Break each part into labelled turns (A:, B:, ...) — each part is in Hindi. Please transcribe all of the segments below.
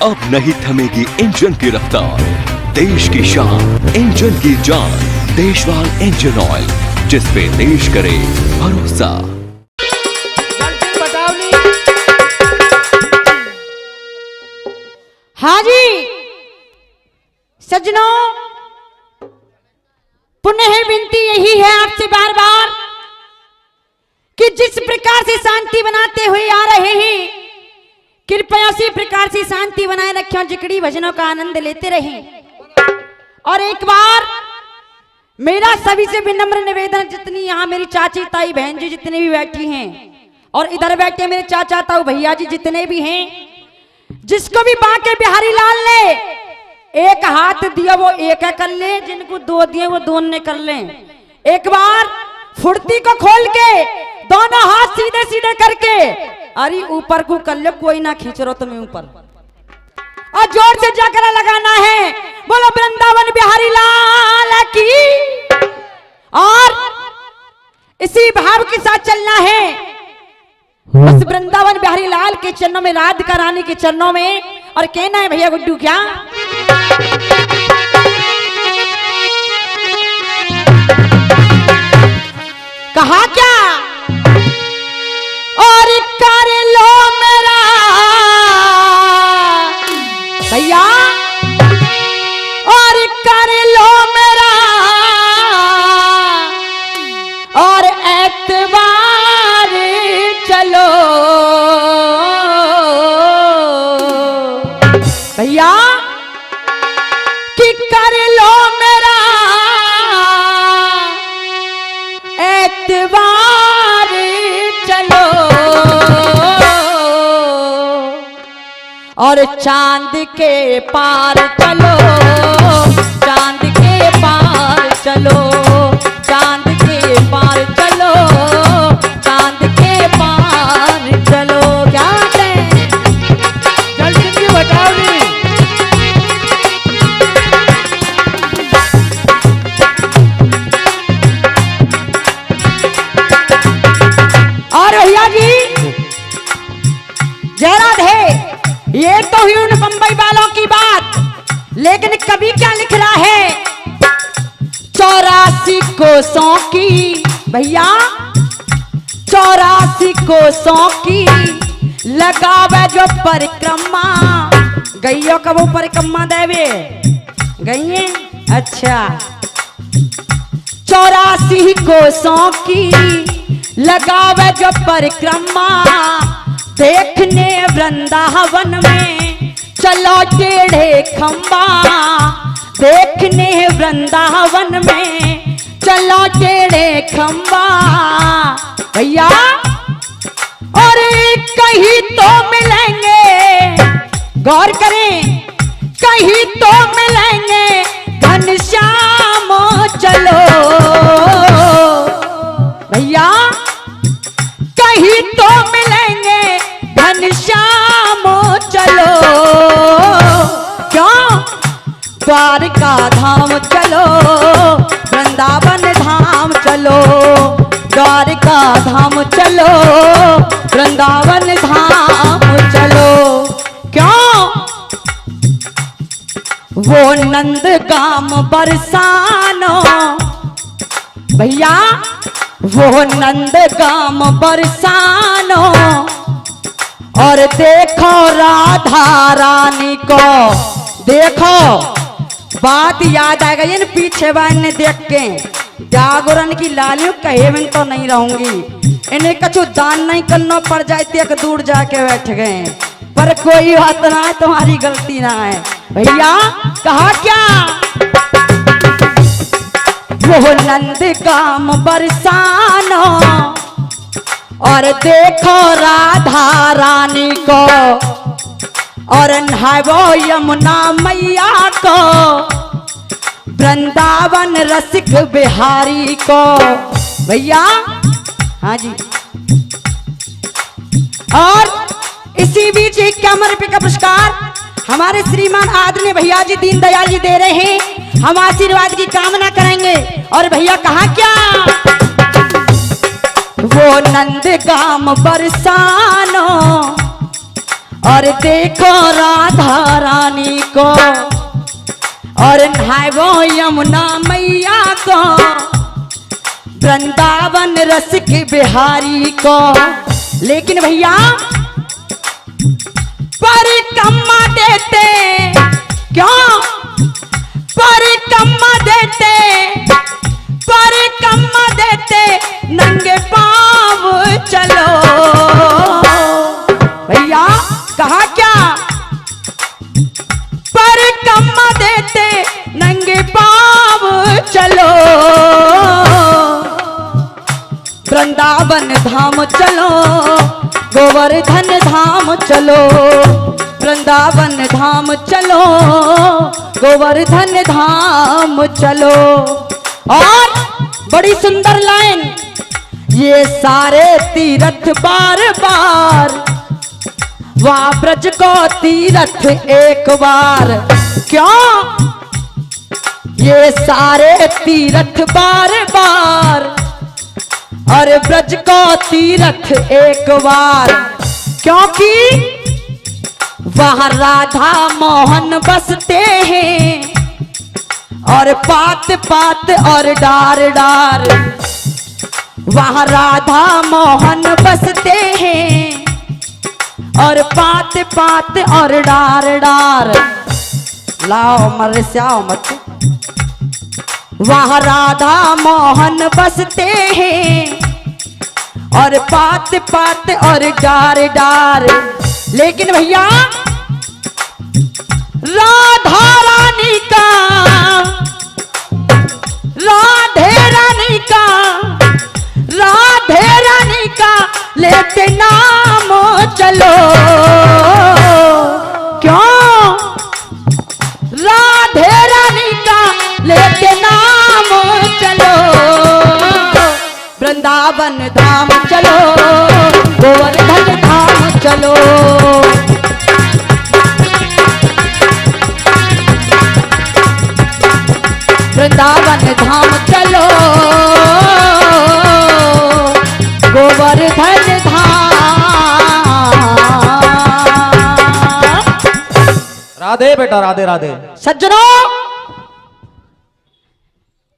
A: अब नहीं थमेगी इंजन की रफ्तार, देश की शान इंजन की जान, देशवाल इंजन ऑयल, जिस पे देश करे भरोसा।
B: हाँ जी सज्जनों, पुनः विनती यही है आपसे बार बार कि जिस प्रकार से शांति बनाते हुए आ रहे हैं, कृपया उसी प्रकार से शांति बनाए रखें और जिकड़ी भजनों का आनंद लेते रहें। और एक बार मेरा सभी से विनम्र निवेदन, जितनी यहाँ मेरी चाची ताई बहन जी जितने भी बैठी हैं और इधर बैठे मेरे चाचा ताऊ भैया जी जितने भी हैं, जिसको भी बांके बिहारी लाल ने एक हाथ दिया वो एक कर ले, जिनको दो दिए वो दोनों ने कर ले। एक बार फुर्ती को खोल के दोनों हाथ सीधे सीधे करके अरे ऊपर को कर ले, कोई ना खींच रहो तुम्हें ऊपर, और जोर से जयकारा लगाना है, बोलो वृंदावन बिहारी लाल की। और इसी भाव के साथ चलना है, उस वृंदावन बिहारी लाल के चरणों में, राधिका रानी के चरणों में। और कहना है भैया गुड्डू क्या कहा क्या, और कर लो मेरा भैया, और कर लो मेरा और एतबार चलो भैया, कि कर लो मेरा एतबार चलो और चांद के पार चलो, चांद के पार चलो, चांद के पार चलो, चांद के पार चलो। क्या है जल्दी की बताओ नी। और भैया जी जय राधे, ये तो हुई उन बंबई वालों की बात, लेकिन कभी क्या लिख रहा है, 84 कोसों की भैया, 84 कोसों की लगावे जो परिक्रमा, गईयो कब परिक्रमा देवे गई, अच्छा 84 कोसों की लगावे जो परिक्रमा, देखने वृंदावन में चलो टेढ़े खंबा, देखने वृंदावन में चलो टेढ़े खंबा भैया, और कहीं तो मिलेंगे, गौर करें, कहीं तो मिलेंगे घनश्याम चलो भैया, कहीं तो मिलेंगे घनश्याम चलो। क्यों द्वारका धाम चलो, वृंदावन धाम चलो, द्वारका धाम चलो, वृंदावन धाम चलो। क्यों वो नंद गाम बरसानो भैया, वो नंद गाम बरसानो, और देखो राधा रानी को, देखो बात याद आ गई पीछे वाले ने देख के, जागरण की लालियों कहे में तो नहीं रहूंगी, इन्हें कछु दान नहीं करना पड़ जाए, एक दूर जाके बैठ गए, पर कोई बात ना है, तुम्हारी गलती ना है भैया। कहा क्या, वो नंद गाम बरसानो, और देखो राधा रानी को, और नहावो यमुना मैया को, वृंदावन रसिक बिहारी को भैया। हाँ जी, और इसी बीच एक कैमरे पे का पुरस्कार हमारे श्रीमान आदरणीय भैया जी दीनदयाल जी दे रहे हैं, हम आशीर्वाद की कामना करेंगे। और भैया कहा क्या, वो नंद गाम बरसानो, और देखो राधा को और नहाएबो यमुना मैया को, वृंदावन रस के बिहारी को। लेकिन भैया परिक्रमा देते क्यों, परिक्रमा देते, परिक्रमा देते नंगे पाँव चलो। भैया कहा क्या, परिक्रमा देते नंगे पाँव चलो, वृंदावन धाम चलो, गोवर्धन धाम चलो, वृंदावन धाम चलो, गोवर्धन धाम चलो। और बड़ी सुंदर लाइन, ये सारे तीर्थ बार बार, वहाँ ब्रज को तीर्थ एक बार। क्यों, ये सारे तीर्थ बार बार और ब्रज को तीर्थ एक बार, क्योंकि वहाँ राधा मोहन बसते हैं और पात पात और डार डार। वहाँ राधा मोहन बसते हैं और पात पात और डार डार। लाओ मर श्याओ मत। वहाँ राधा मोहन बसते हैं और पात पात और डार डार। लेकिन भैया राधा रानी का, राधे रानी का, राधे रानी का लेते नाम चलो। क्यों, राधे रानी का लेते नाम चलो, वृंदावन धाम चलो, गोवर्धन धाम चलो। वृंदावन धाम चलो, गोवर्धन धाम।
C: राधे बेटा, राधे राधे।
B: सज्जनों,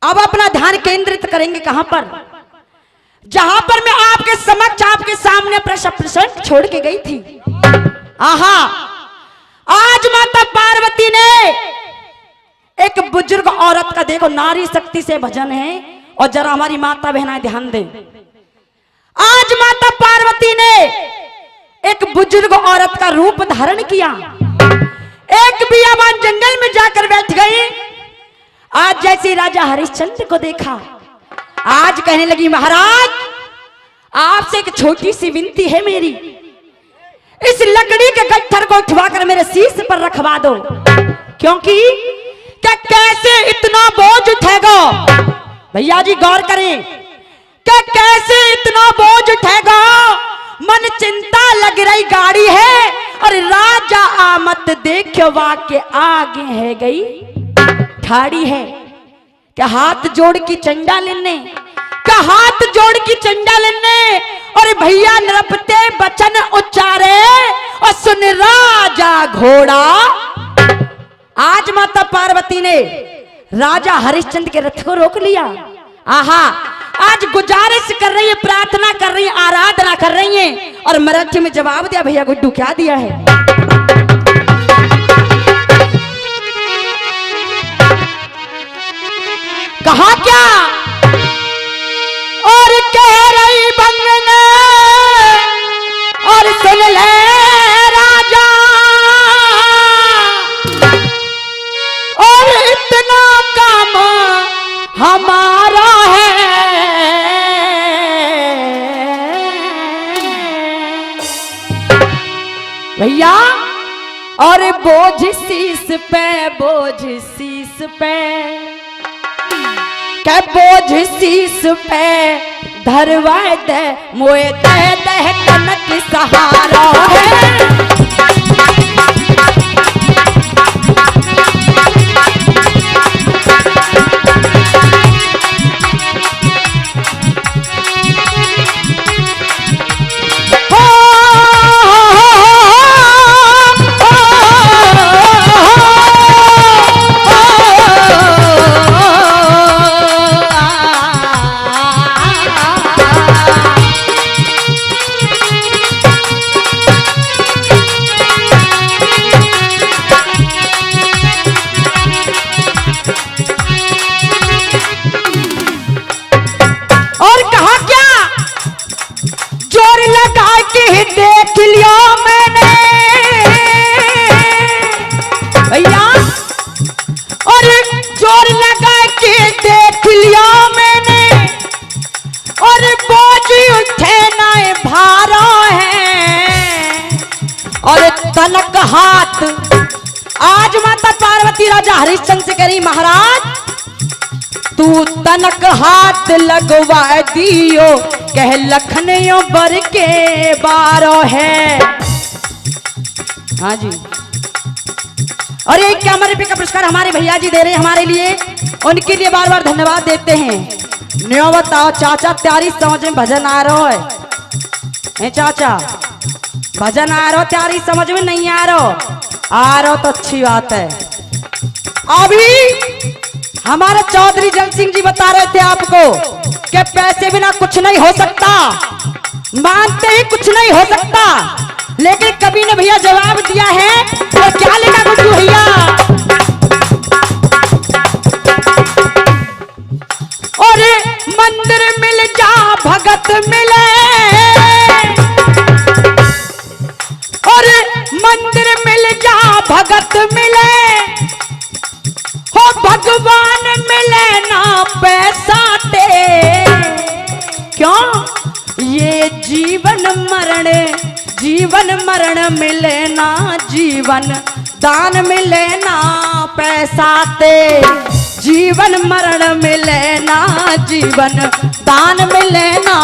B: अब अपना ध्यान केंद्रित करेंगे कहां पर, जहां पर मैं आपके समक्ष, आपके सामने प्रश्न छोड़ के गई थी। आहा, आज माता पार्वती ने एक बुजुर्ग औरत का, देखो नारी शक्ति से भजन है, और जरा हमारी माता बहनाएं ध्यान दें। आज माता पार्वती ने एक बुजुर्ग औरत का रूप धारण किया, एक बियाबान जंगल में जाकर बैठ गई। आज जैसे राजा हरिश्चंद्र को देखा, आज कहने लगी, महाराज आपसे एक छोटी सी विनती है मेरी, इस लकड़ी के गट्ठर को उठवाकर मेरे शीश पर रखवा दो। क्योंकि क्या कैसे इतना बोझ उठेगा, भैया जी गौर करें, क्या कैसे इतना बोझ उठेगा, मन चिंता लग रही गाड़ी है, और राजा आमत देखो वाके आगे है गई ठाड़ी है। क्या हाथ जोड़ की चंडा लेने, क्या हाथ जोड़ की चंडा लेने, और भैया नृपते बचन उच्चारे, और सुन राजा घोड़ा। आज माता पार्वती ने राजा हरिश्चंद्र के रथ को रोक लिया। आहा, आज गुजारिश कर रही है, प्रार्थना कर रही है, आराधना कर रही है, और मराठी में जवाब दिया, भैया गुड्डू क्या दिया है। कहा क्या, और कह रही बंगना, और सुन ले राजा, और इतना काम हमारा है, भैया, और बोझ शीस पे, बोझ शीस पे, क्या बोझ शीस पे धरवा दे, मोए दे दे कनक सहारा है। और तनक हाथ आज माता पार्वती राजा हरिश्चंद्र से करी महाराज तू तनक हाथ लगवा दियो कह लखनियों बर के बारो है। हाँ जी। और ये 51 रुपये का पुरस्कार हमारे भैया जी दे रहे हैं हमारे लिए, उनके लिए बार बार धन्यवाद देते हैं। न्यो बताओ चाचा त्यारी समझ में भजन आ रहा है चाचा, भजन आ रहा त्यारी समझ में नहीं आ रहा तो अच्छी बात है। अभी हमारे चौधरी जल सिंह जी बता रहे थे आपको कि पैसे बिना कुछ नहीं हो सकता, मानते ही कुछ नहीं हो सकता, लेकिन कभी ने भैया जवाब दिया है और क्या लिखा गुड्डू भैया, और मंदिर मिल जा भगत मिले, और मंदिर मिल जा भगत मिले, हो भगवान मिले ना पैसा ते, क्यों ये जीवन मरण मिले ना जीवन दान मिले ना पैसा ते, जीवन मरण मिले ना जीवन दान मिले ना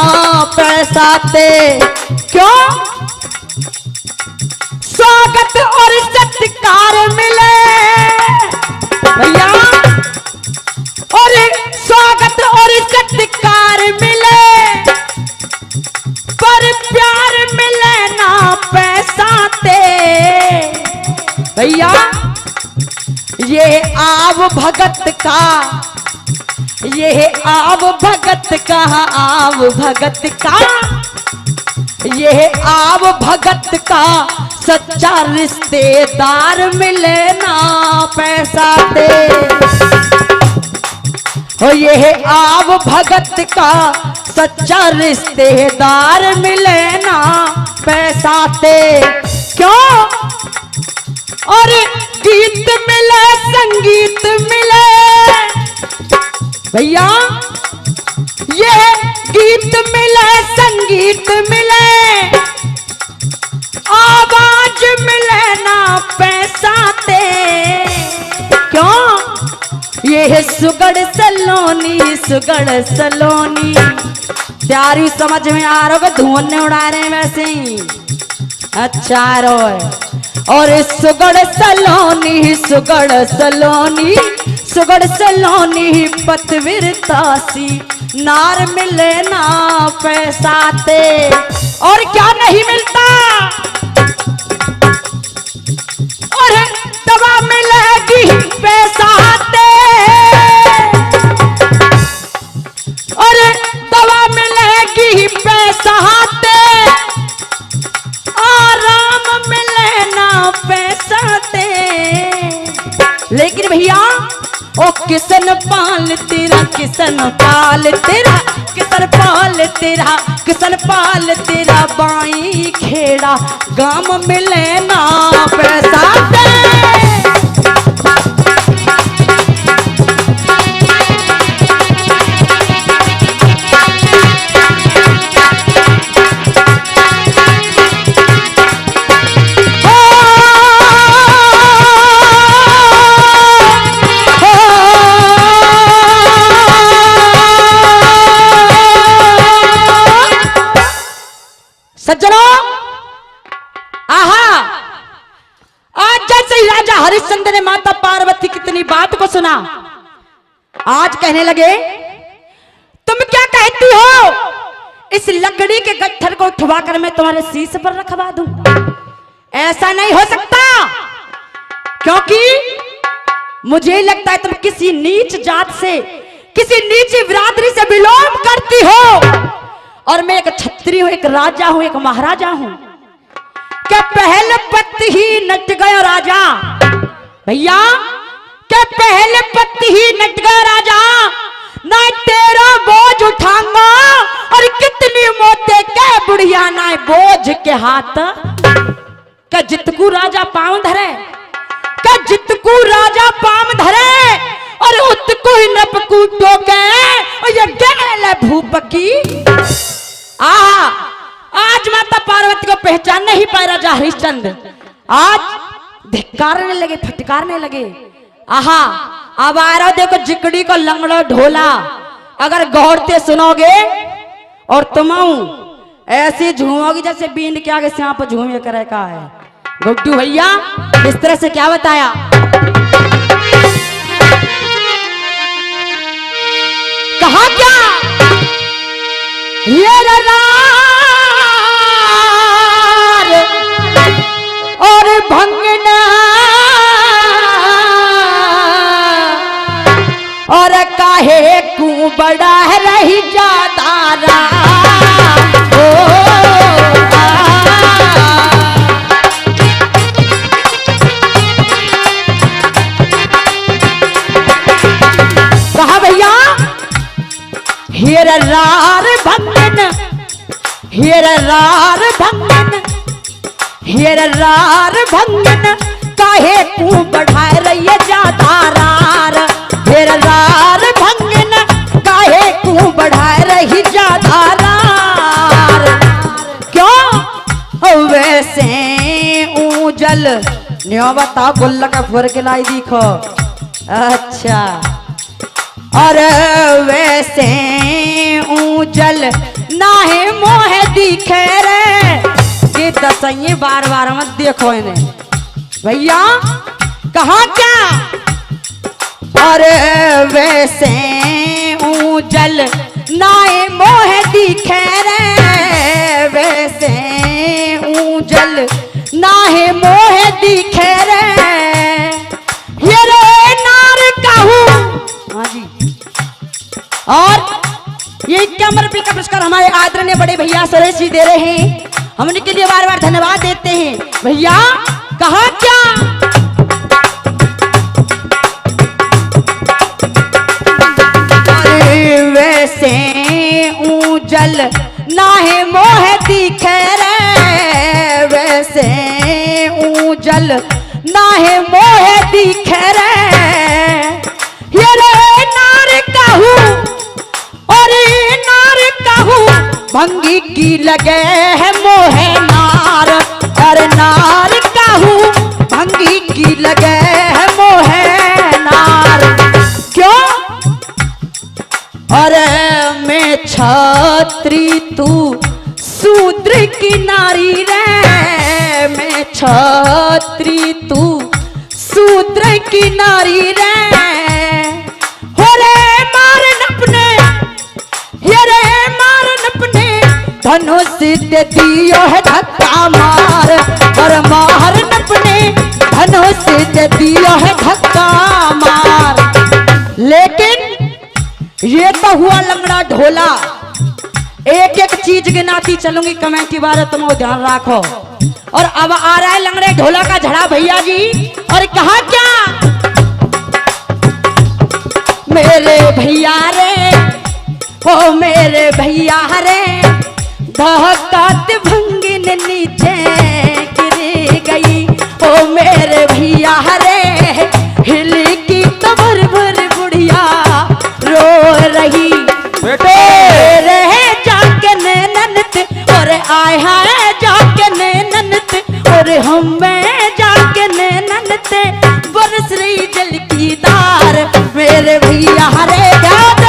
B: पैसा ते, क्यों स्वागत और सत्कार मिले भैया, और स्वागत और सत्कार मिले पर प्यार मिले ना पैसा ते भैया, ये आव भगत का, ये आव भगत का, आव भगत का, ये आव भगत का सच्चा रिश्तेदार मिले ना पैसा दे, ओ ये आव भगत का सच्चा रिश्तेदार मिले ना पैसा दे, क्यों और गीत मिले संगीत मिले भैया, ये गीत मिले संगीत मिले, आवाज मिले ना पैसा ते, क्यों ये सुगड़ सलोनी त्यारी समझ में आ रहा है, धुआं उड़ा रहे हैं वैसे ही अच्छा रो है, और सुगड़ सलोनी पतवीर तासी नार मिले ना पैसा ते, और क्या नहीं मिलता, और दवा मिलेगी पैसा ते, और दवा मिलेगी पैसा ते, आराम मिले ना पैसा ते, लेकिन भैया ओ किसन पाल तेरा, किसन पाल तेरा, किसन पाल तेरा, किसन पाल तेरा बाई खेड़ा गाम मिले ना पैसा दे, सज्जनों आहा, आज जैसे ही राजा हरिश्चंद्र ने माता पार्वती की इतनी बात को सुना, आज कहने लगे तुम क्या कहती हो, इस लकड़ी के गट्ठर को उठवाकर मैं तुम्हारे शीश पर रखवा दूं, ऐसा नहीं हो सकता, क्योंकि मुझे लगता है तुम किसी नीच जात से, किसी नीची बिरादरी से बिलोंग करती हो, और मैं एक छत्री हूं, एक राजा हूं, एक महाराजा हूं, क्या पहले पत्ती ही नट गया राजा भैया, क्या पहले पत्ती ही नट गया राजा, ना तेरा बोझ उठाऊंगा, और कितनी मोते के बुढ़िया ना बोझ के हाथ, क्या जितकू राजा पांव धरे, क्या जितकू राजा पांव धरे, और उतकू ही नपकू टोके, और ये गैल भूपकी आज माता पार्वती को पहचान नहीं पाए राजा हरिश्चंद्र। आज धिक्कारने लगे, फटकारने लगे। आहा, अब आ रहा देखो जिकड़ी को लंगड़ो ढोला। अगर गौर से सुनोगे और तुम ऐसी झूमोगी जैसे बींद के आगे सांप झूमे करे का है। गुड्डू भैया इस तरह से क्या बताया? कहा क्या ये रार और भंगना और काहे कू बड़ा रही जादारा। कहा भैया हेर रार भंगन, हेर रार भंगन, हेर रार भंगन काहे कू बढ़ाए रही जादारार। हेर रार भंगन काहे कू बढ़ाए रही जादारार। क्यों वैसे ऊजल न्यो बता गुल्ला का फुर के लाई दिखो। अच्छा, और वैसे ऊजल नाहे मोहे दिखे रे। ये दसइए बार बार मत देखो इन्हें भैया। कहा क्या? और वैसे ऊजल नाहे मोहे दिखे रे। वैसे ऊजल नाहे मोहे दिखे रे। ये रे नार कहूँ। हाँ जी, और ये 51 रुपये का पुरस्कार हमारे आदरणीय बड़े भैया सुरेश जी दे रहे हैं। हम उनके लिए बार बार धन्यवाद देते हैं भैया। कहा क्या? वैसे ऊजल नाहे मोहे दिखे रे। वैसे ऊजल नाहे मोहे दिखे रे। ये रे नार कहूँ और नार कहूँ भंगी की लगे है मोहे नार। और नार कहूँ भंगी की लगे है मोहे नार। क्यों? और मैं छत्री तू शूद्र की नारी रे। मैं छत्री तू शूद्र की नारी रे। हो रे मारन अपने, ये रे मारन अपने धनुष दे दियो है धक्का मार। और मारन अपने धनुष दे दियो है धक्का मार। लेकिन ये तो हुआ लंगड़ा ढोला। एक एक चीज गिनाती चलूंगी, कमेंट बार तुम ध्यान रखो। और अब आ रहा है लंगड़े ढोला का झड़ा भैया जी। और कहा क्या? मेरे भैया रे, ओ मेरे भैया रे, धक्कात भंगिन नीचे गिर गई। ओ मेरे भैया रे, हिली की तो भर भर बुढ़िया रो रही। बेटे जाके ननत और आए है जाके ननत। और हमें जाके ननत बरस रही जल की धार। मेरे भैया रे याद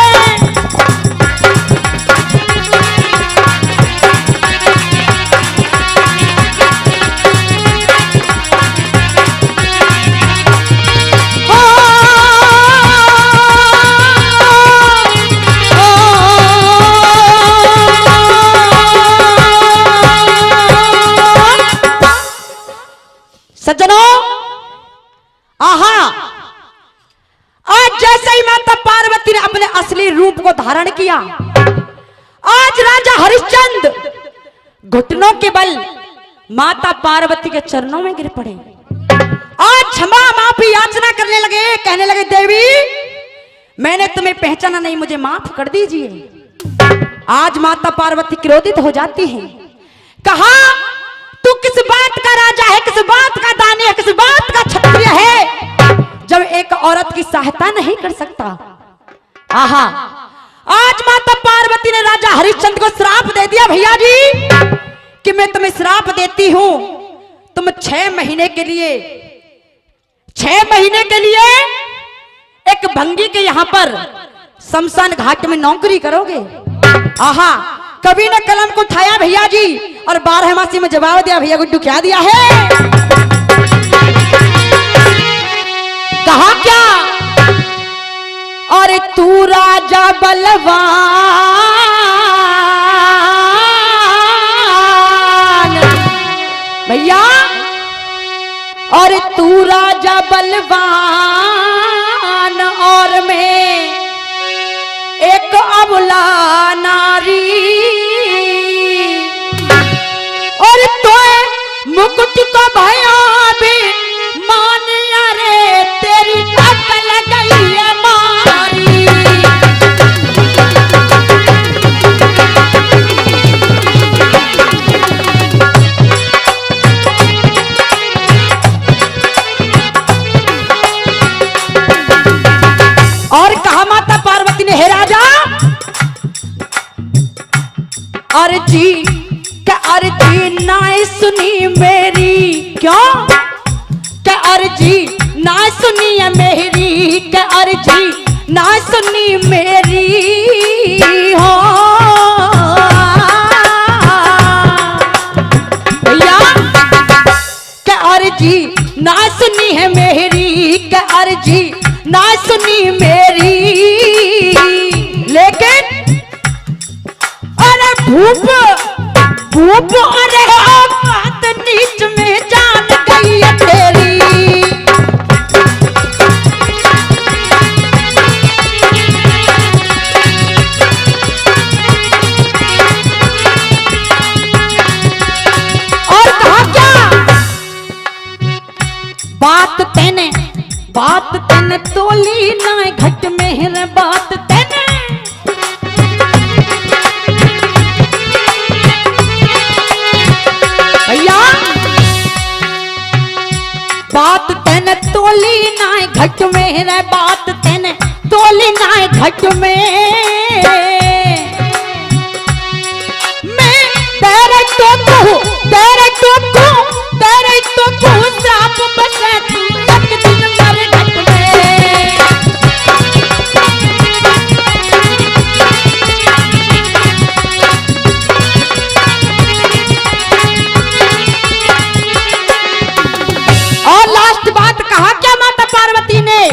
B: सज्जनों। आहा, आज जैसे ही माता पार्वती ने अपने असली रूप को धारण किया, आज राजा हरिश्चंद्र घुटनों के बल माता पार्वती के चरणों में गिर पड़े। आज क्षमा माफी याचना करने लगे, कहने लगे देवी मैंने तुम्हें पहचाना नहीं, मुझे माफ कर दीजिए। आज माता पार्वती क्रोधित हो जाती हैं। कहा तू किस बात का राजा है, किस बात का दानी है, किस बात का क्षत्रिय है जब एक औरत की सहायता नहीं कर सकता। आहा, आज माता पार्वती ने राजा हरिश्चंद्र को श्राप दे दिया भैया जी। कि मैं तुम्हें श्राप देती हूं, तुम 6 महीने के लिए एक भंगी के यहां पर शमशान घाट में नौकरी करोगे। आहा, कभी ने कलम को उठाया भैया जी और 12 मासी में जवाब दिया, भैया गुड्डू क्या दिया है? कहा क्या? अरे तू राजा बलवान, भैया, और तू राजा बलवान और मैं एक अबला नारी, और तो मुकुट को भया भी मान, रे तेरी अकल गई है मारी। और कहा माता पार्वती ने, हे राजा, अर्जी क्या अर्जी ना सुनी मेरी, क्यों क्या अर्जी ना सुनी है मेरी, क्या अर्जी ना सुनी मेरी हो भैया, क्या अर्जी ना सुनी है मेरी, क्या अर्जी ना सुनी मेरी। लेकिन अरे भूप अरे बात नीच में जान गई है तेरी। और कहा क्या? बात तेने तोली ना घट में है, बात तेने भैया, बात तेने तोली ना घट में है, बात तेने तोली ना घट में। मैं तेरे तो कहूँ श्राप बसे तू एक दिन मर घट में। और लास्ट बात कहा क्या माता पार्वती ने?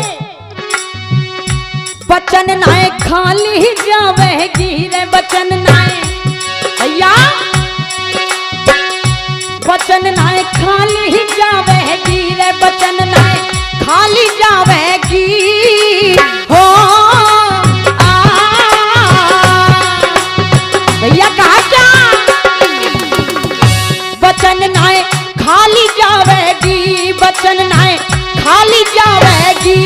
B: बचन नाय खाली जावेगी रे, बचन नाय भैया, बचन नाय खाली जावेगी रे, बचन नाय खाली जावेगी हो। भैया कहा क्या? बचन नाय खाली जावेगी, बचन नाय खाली जावेगी।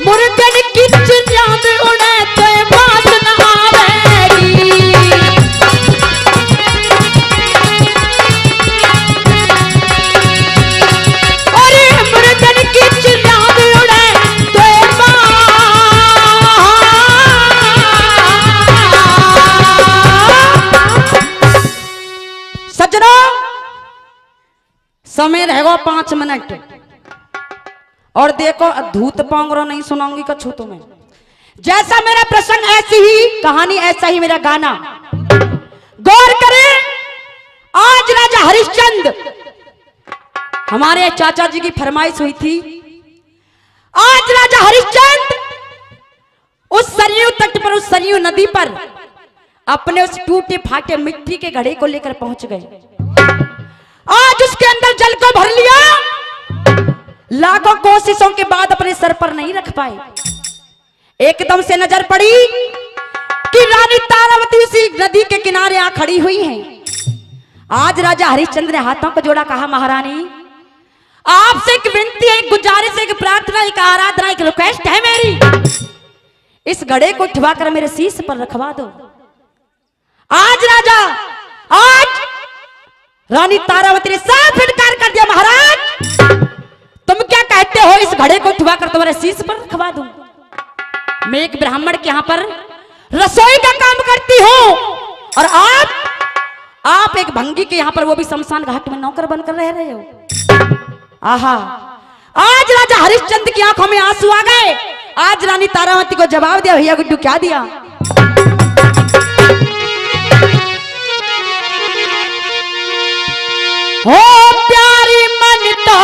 B: मुर्गन की चिड़िया में उड़े तो बात न आवेगी। अरे मुर्गन की चिड़िया में उड़े तो सजनों, समय रहेगा 5 मिनट और देखो धूत पांगरो नहीं सुनाऊंगी कछु तुम्हें। जैसा मेरा प्रसंग ऐसी ही कहानी, ऐसा ही मेरा गाना। गौर करें, आज राजा हरिश्चंद्र, हमारे चाचा जी की फरमाइश हुई थी। आज राजा हरिश्चंद्र उस सरयू तट पर, उस सरयू नदी पर अपने उस टूटे फाटे मिट्टी के घड़े को लेकर पहुंच गए। आज उसके अंदर जल को भर लिया, लाखों कोशिशों के बाद अपने सर पर नहीं रख पाए। एकदम से नजर पड़ी कि रानी तारावती उसी नदी के किनारे आ खड़ी हुई हैं। आज राजा हरिश्चंद्र ने हाथों को जोड़ा, कहा महारानी, आपसे एक विनती है, एक गुजारिश, एक प्रार्थना, एक आराधना, एक रिक्वेस्ट है मेरी। इस घड़े को उठवा कर मेरे शीश पर रखवा दो। आज रानी तारावती ने साफ इनकार कर दिया, महाराज तुम क्या कहते हो, इस घड़े को उठवा कर तुम्हारे शीश पर रखवा दूं? मैं एक ब्राह्मण के यहाँ पर रसोई का काम करती हूँ और आप एक भंगी के यहाँ पर वो भी शमशान घाट में नौकर बनकर रह रहे हो। आहा, आज राजा हरिश्चंद्र की आंखों में आंसू आ गए। आज रानी तारावती को जवाब दिया, भैया गुड्डू क्या दिया। हो प्यारी मनता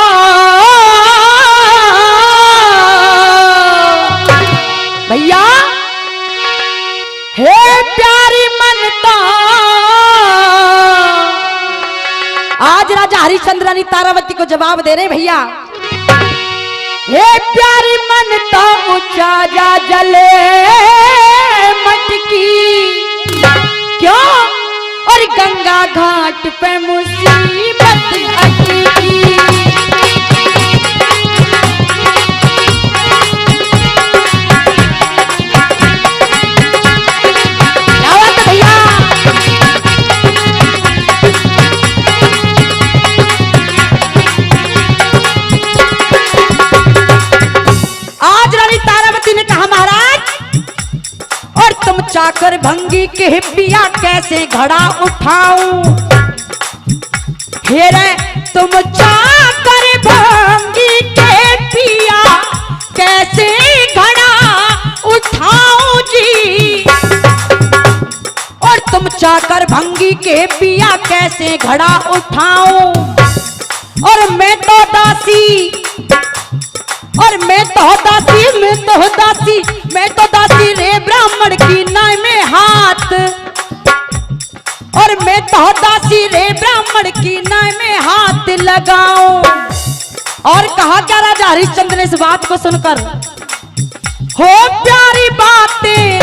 B: भैया, हे प्यारी मनता। आज राजा हरिश्चंद्र रानी तारावती को जवाब दे रहे भैया, हे प्यारी मनता ऊंचा जा जले मटकी क्यों, और गंगा घाट पे मुसीबत अटकी। क्या बात है भैया। आज रानी तारावती ने कहा, महाराज और तुम चाकर भंगी के पिया कैसे घड़ा उठाऊं। फिर तुम चाकर भंगी के पिया कैसे घड़ा उठाऊं जी। और तुम चाकर भंगी के पिया कैसे घड़ा उठाऊं। और मैं तो दासी, और मैं तो दासी रे ब्राह्मण की नाय में हाथ। और मैं तो दासी रे ब्राह्मण की नाय में हाथ लगाऊं। और कहा क्या राजा हरिश्चंद्र ने इस बात को सुनकर, हो प्यारी बातें,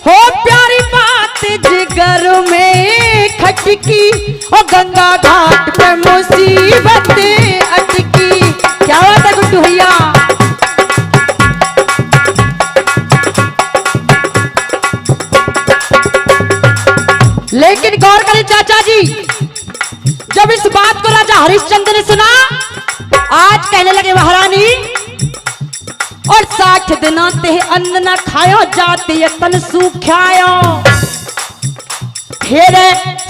B: हो प्यारी बातें जिगर में खटकी, और गंगा घाट पे मुसीबतें अटकी। क्या बात है गुड्डू भैया। लेकिन गौर करें चाचा जी, जब इस बात को राजा हरिश्चंद्र ने सुना, आज कहने लगे महारानी, और 60 दिनों ते अन्न न खायो जाते तन सूख्यायो। फिर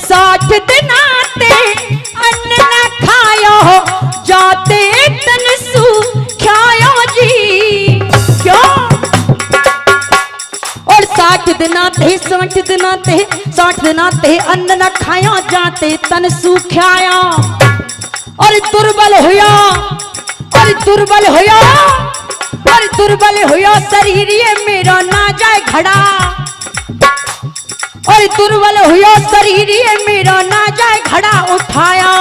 B: 60 दिनों ते अन्न न खायो जाते तन सूख्यायो जी क्यों। और 60 दिनों ते अन्न न खायो जाते तन सूख्यायो। और दुर्बल होया शरीर ये मेरा ना जाए घड़ा। और दुर्बल होया शरीर ये मेरा ना जाए घड़ा उठाया।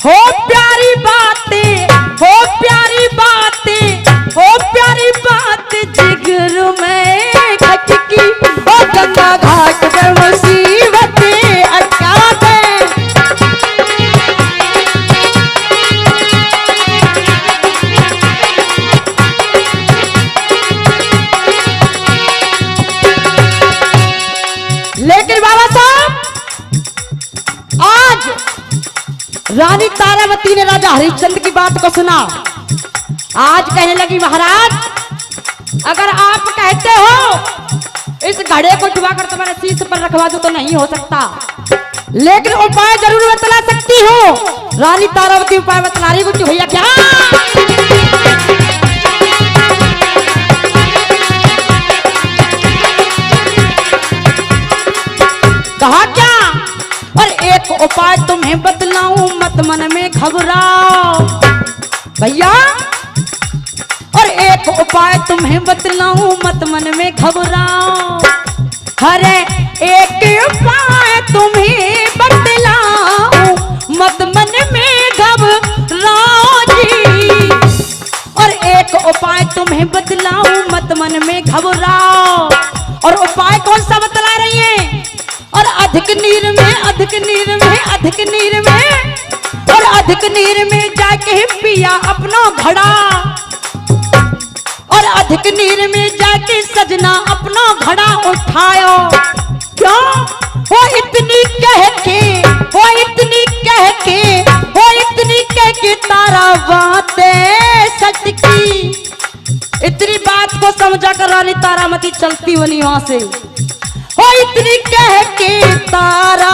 B: हो प्यारी बातें, हो प्यारी बातें, हो प्यारी बात जिगर में खटकी, और गंगा घाट पे मुसीबतें अटकाते। लेकिन बाबा साहब, आज रानी तारावती ने राजा हरिश्चंद्र की बात को सुना। आज कहने लगी, महाराज अगर आप कहते हो इस घड़े को डुबाकर तुम्हारे शीश पर रखवा दो तो नहीं हो सकता, लेकिन उपाय जरूर बतला सकती हो। रानी तारावती उपाय बतला रही गुड्डू भैया। क्या कहा क्या। और एक उपाय तुम्हें बतलाऊं, मत मन में घबराओ भैया। और एक उपाय तुम्हें बतलाऊं, मत मन में घबराओ। हरे एक उपाय तुम्हें बतलाऊं, मत मन में घबराओ जी। और एक उपाय तुम्हें बतलाऊं, मत मन में घबराओ। और उपाय कौन सा बतला रही है। और अधिक नीर में, अधिक नीर में, अधिक नीर में, और अधिक नीर में जाके पिया अपना घड़ा। और अधिक नीर में जाके सजना अपना घड़ा उठायो क्यों। वो इतनी कह के, वो इतनी कह के, वो इतनी कह के तारा बातें सटकी। जाकर रानी तारामती चलती बनी वहां से। हो इतनी कह के तारा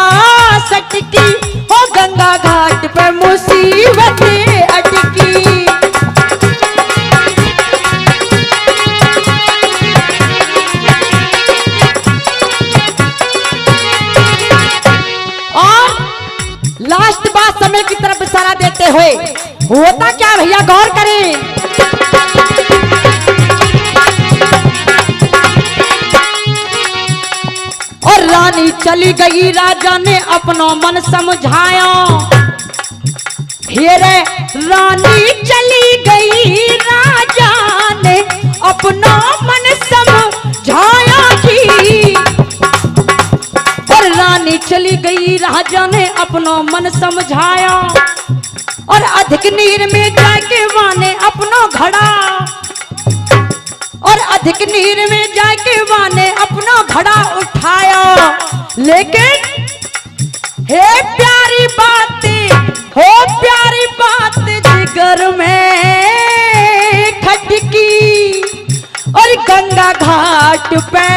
B: सटकी, हो गंगा घाट पे मुसीबत अटकी। लास्ट बात समय की तरफ इशारा देते हुए होता क्या भैया गौर करें। और रानी चली गई, राजा ने अपना मन समझाया। फिर रानी चली गई, राजा ने अपना मन समझाया जी। और रानी चली गई, राजा ने अपना मन समझाया। और अधिक नीर में जाके वाने अपना घड़ा, और अधिक नीर में जाके वाने अपना घड़ा उठाया। लेकिन हे प्यारी बातें, हो प्यारी बात जिगर में खटकी। और गंगा घाट पे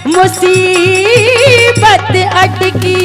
B: मुसीबत अटकी।